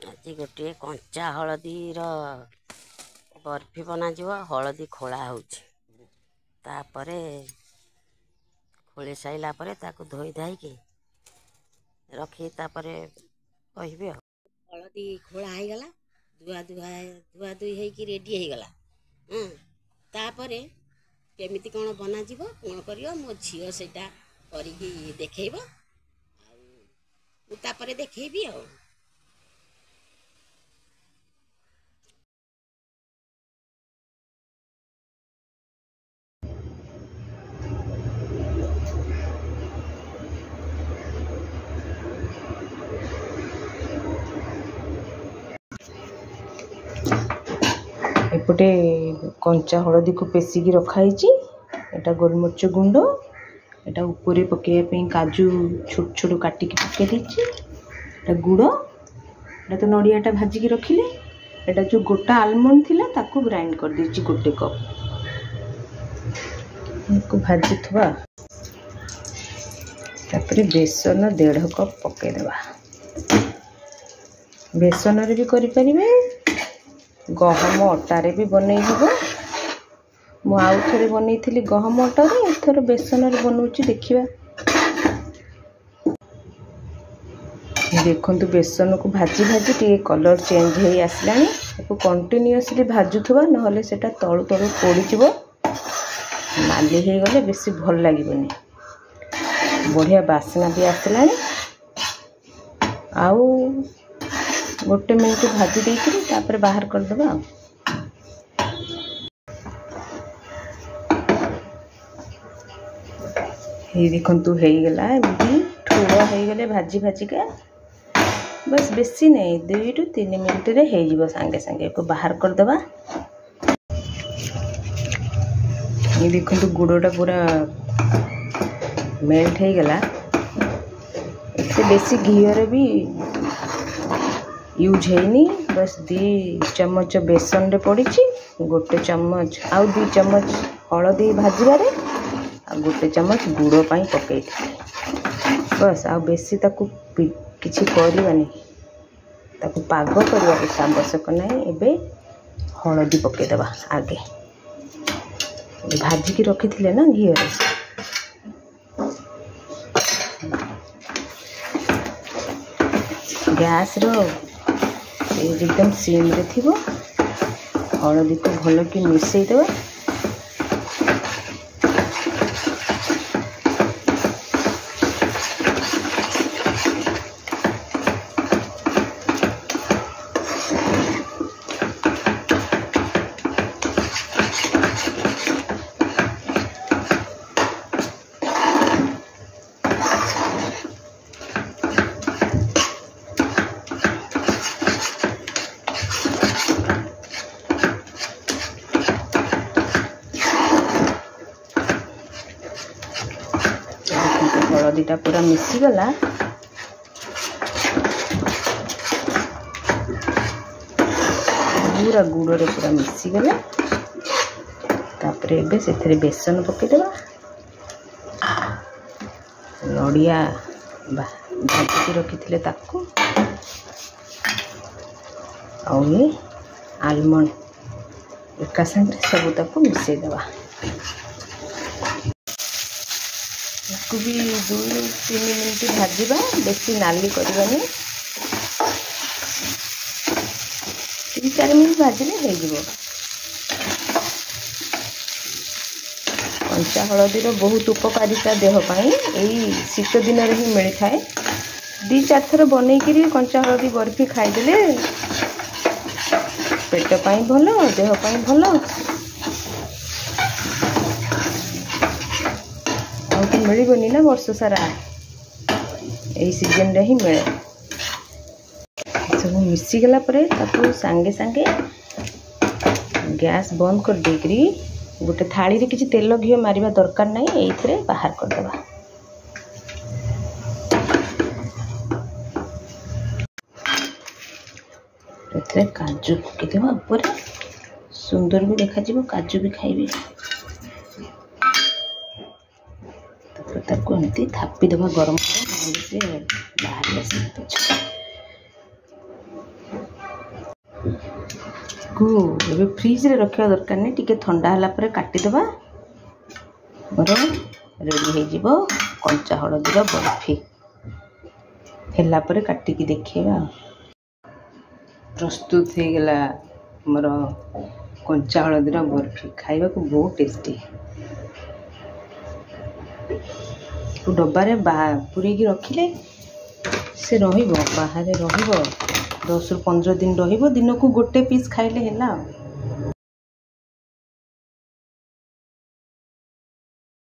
आज गोटे कंचा हलदी बर्फी बनाଯିव। हलदी खोला होतापर खोली साइला परे ताकू धोई धाइकी रखी तापर कहबी। हलदी खोला हो गला धुआ धुई होइकी रेडी हो गला। तापर केमिति कौन बनाजिव कौन करियो मो झियो सेटा करिकी देखैबो तापर देखैबी। एपटे कंचा हलदी को पेसिकी रखाई। एटा गोलमरिच गुंड एटा ऊपर पकाइबा काजू छोट छोट काटिकी पकई देछि। एटा गुड़ एटा तो नड़ियाटा भाजिकी रखिले। एटा जो गोटा आलमंड थिला ताकू ग्राइंड कर देछि गोटे कप को भाजी थवा। तापर बेसन 1.5 कप पकई देबा। बेसन रे भी करि परिबे गहम अटारे भी बनई हबो। मु आउ थरे बनई थिली गहम अटारे एथर बेसन रे बनउची देखिबा। देखंतु बेसन को भाजी भाजी टे कलर चेंज हे आसलानी। एको कंटीन्यूअसली भाजुथबा नहले सेटा तळु तळु पोड़ी जिवो। नाली हे गले बेसी भल लागिबनी। बढ़िया बासना भी आसलानी। आउ गोटे मिनट भाजी देकर तापर बाहर कर दबा। ये देखंतु हो गला एमती ठोड़ हो गले भाजी भाजी का बस बेसी नहीं 2 टू 3 मिनट रे हो जिवो। संगे संगे को बाहर कर दबा। ये देखंतु गुड़टा पूरा मेल्ट हो गला। इतने बेसी घी रे भी यूज हैनी। बस 2 चम्मच बेसन रे पड़ी। गोटे चम्मच आउ 2 चम्मच हलदी भाजबारे आ गोटे चम्मच गुड़ पाई पकई थी। बस आ बेसी ताकू किछि करबानी ताकू पाग करबा के आवश्यक नहीं। एबे हलदी पकई देबा। आगे भाजी की रखी थिले ना घी रे गैस रो एकदम सीम रे थिबो। हलदी को भल कि मिसई देबा। हलदीटा पूरा मिसीगला। पूरा गुड़ रे पूरा मिसीगला। तापर एबे सेथरे बेसन पकई देबा। नड़िया भाजी रखी थिले ताकू आ ये आलमंड एका संगे सब ताकू मिसई देबा। इसको भी 2-3 मिनट भाजवा। बेसी नाली करवानी। 3-4 मिनट भाजले हो जिवो। कंचा हलदीर बहुत उपकारिता देह पाई। एई शीत दिन रे ही मिल थाए। 2-4 थर बनई करी कंचा हलदी बर्फी खाइदेले पेट पाई भलो देह पाई भलो। मिलबनी ना वर्ष सारा यही सीजन रे ही मिले। सब मिसीगला सांगे सांगे गैस बंद कर देकरी गोटे थाली रे किछि तेल घी मारिबा दरकार नहीं। एइथरे बाहर कर देबा। एथरे काजू पके देबा ऊपर सुंदर भी देखा जिवो। काजू भी खाइबे। ताको एमती थापी देबा गरम से बाहर आसी। को ଏବେ ଫ୍ରିଜରେ ରଖିବା ଦରକାର ନାହିଁ, ଟିକେ ଥଣ୍ଡା ହେଲା ପରେ କାଟିଦେବା। ମୋର ରେଡ଼ି ହେଇଯିବ କଞ୍ଚା ହଳଦୀର ବର୍ଫି। ହେଲା ପରେ କାଟିକି ଦେଖେଇବା। ପ୍ରସ୍ତୁତ ହେଇଗଲା ଆମର କଞ୍ଚା ହଳଦୀର ବର୍ଫି। ଖାଇବାକୁ ବହୁତ ଟେଷ୍ଟି। ଡବାରେ ପୁରେଇକି ରଖିଲେ ସେ ରହିବ, ବାହାରେ ରହିବ 10 ରୁ 15 ଦିନ ରହିବ। ଦିନକୁ ଗୋଟେ ପିସ୍ ଖାଇଲେ ହେଲା।